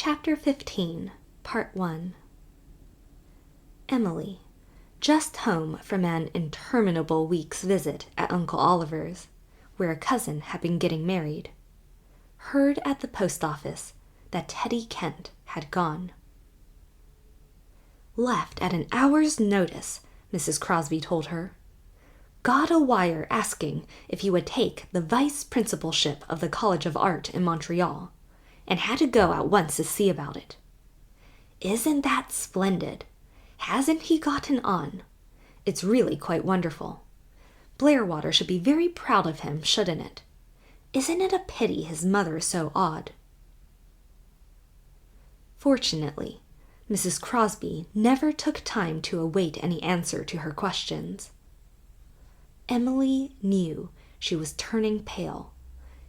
Chapter 15, Part 1. Emily, just home from an interminable week's visit at Uncle Oliver's, where a cousin had been getting married, heard at the post office that Teddy Kent had gone. Left at an hour's notice, Mrs. Crosby told her. Got a wire asking if he would take the vice principalship of the College of Art in Montreal, and had to go at once to see about it. Isn't that splendid? Hasn't he gotten on? It's really quite wonderful. Blairwater should be very proud of him, shouldn't it? Isn't it a pity his mother is so odd? Fortunately, Mrs. Crosby never took time to await any answer to her questions. Emily knew she was turning pale,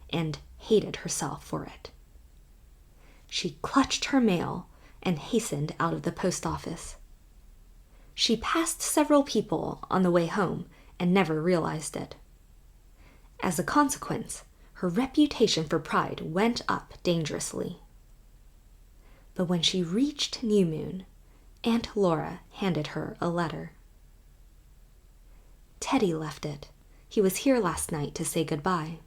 and hated herself for it. She clutched her mail and hastened out of the post office. She passed several people on the way home and never realized it. As a consequence, her reputation for pride went up dangerously. But when she reached New Moon, Aunt Laura handed her a letter. Teddy left it. He was here last night to say goodbye.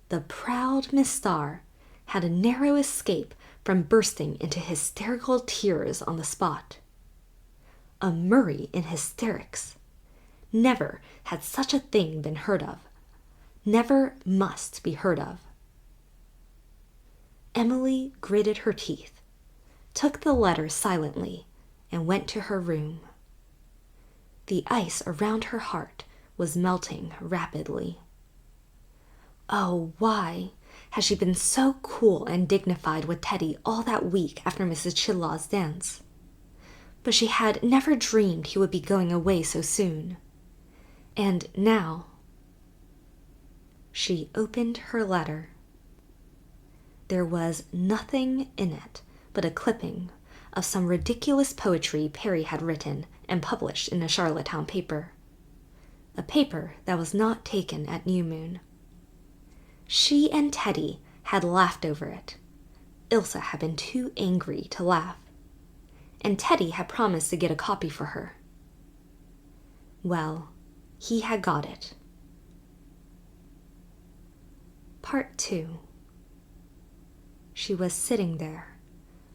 The proud Miss Starr had a narrow escape from bursting into hysterical tears on the spot. A Murray in hysterics. Never had such a thing been heard of. Never must be heard of. Emily gritted her teeth, took the letter silently, and went to her room. The ice around her heart was melting rapidly. Oh, why had she been so cool and dignified with Teddy all that week after Mrs. Chidlaw's dance? But she had never dreamed he would be going away so soon. And now... She opened her letter. There was nothing in it but a clipping of some ridiculous poetry Perry had written and published in a Charlottetown paper. A paper that was not taken at New Moon. She and Teddy had laughed over it. Ilsa had been too angry to laugh, and Teddy had promised to get a copy for her. Well, he had got it. Part 2. She was sitting there,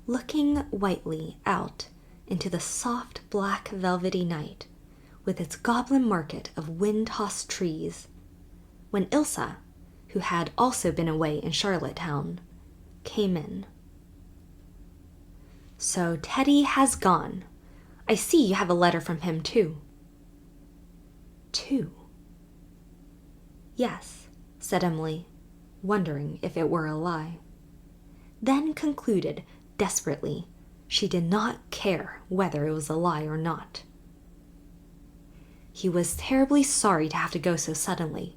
looking whitely out into the soft black velvety night with its goblin market of wind-tossed trees, when Ilsa, who had also been away in Charlottetown, came in. So Teddy has gone. I see you have a letter from him, too. Two? Yes, said Emily, wondering if it were a lie. Then concluded desperately she did not care whether it was a lie or not. He was terribly sorry to have to go so suddenly,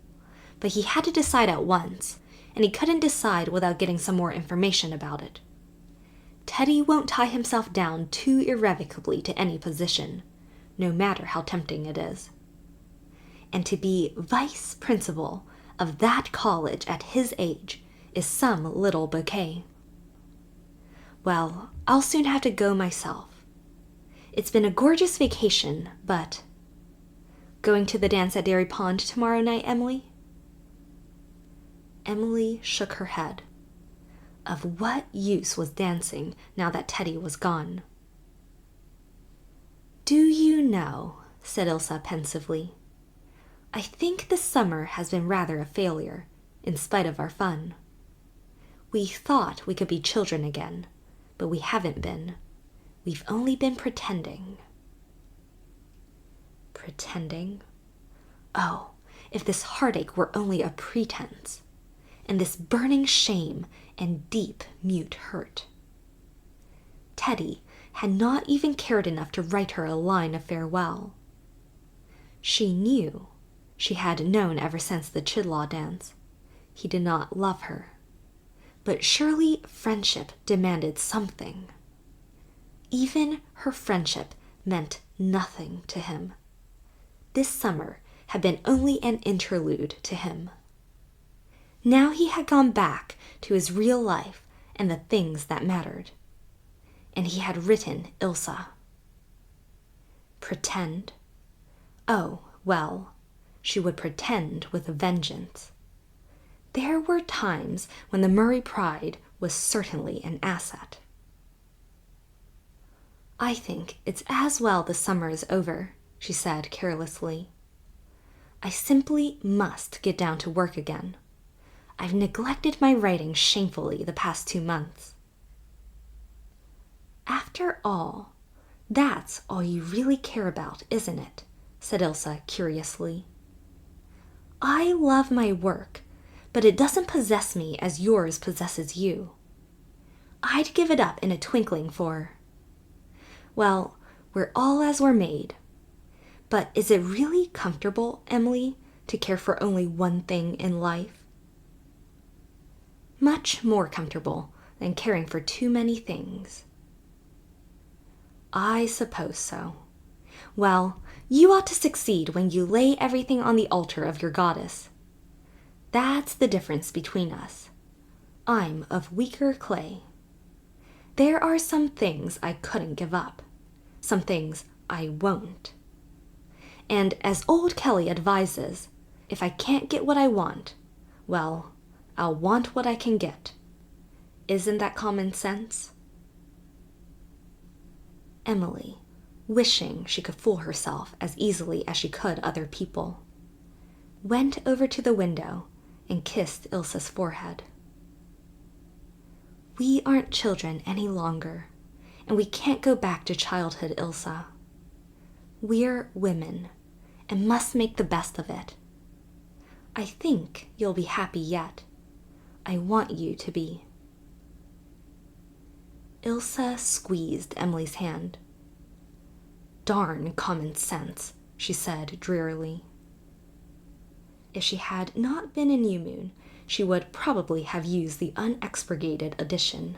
but he had to decide at once, and he couldn't decide without getting some more information about it. Teddy won't tie himself down too irrevocably to any position, no matter how tempting it is. And to be vice principal of that college at his age is some little bouquet. Well, I'll soon have to go myself. It's been a gorgeous vacation, but... Going to the dance at Dairy Pond tomorrow night, Emily? Emily shook her head. Of what use was dancing now that Teddy was gone? Do you know, said Ilsa pensively, I think this summer has been rather a failure, in spite of our fun. We thought we could be children again, but we haven't been. We've only been pretending. Pretending? Oh, if this heartache were only a pretense, and this burning shame and deep, mute hurt. Teddy had not even cared enough to write her a line of farewell. She knew, she had known ever since the Chidlaw dance, he did not love her. But surely friendship demanded something. Even her friendship meant nothing to him. This summer had been only an interlude to him. Now he had gone back to his real life and the things that mattered. And he had written Ilsa. Pretend? Oh, well, she would pretend with a vengeance. There were times when the Murray pride was certainly an asset. I think it's as well the summer is over, she said carelessly. I simply must get down to work again. I've neglected my writing shamefully the past 2 months. After all, that's all you really care about, isn't it? Said Ilsa curiously. I love my work, but it doesn't possess me as yours possesses you. I'd give it up in a twinkling for... Well, we're all as we're made. But is it really comfortable, Emily, to care for only one thing in life? Much more comfortable than caring for too many things. I suppose so. Well, you ought to succeed when you lay everything on the altar of your goddess. That's the difference between us. I'm of weaker clay. There are some things I couldn't give up, some things I won't. And as old Kelly advises, if I can't get what I want, well, I'll want what I can get. Isn't that common sense? Emily, wishing she could fool herself as easily as she could other people, went over to the window and kissed Ilsa's forehead. We aren't children any longer, and we can't go back to childhood, Ilsa. We're women, and must make the best of it. I think you'll be happy yet. I want you to be. Ilsa squeezed Emily's hand. Darn common sense, she said drearily. If she had not been in New Moon, she would probably have used the unexpurgated edition.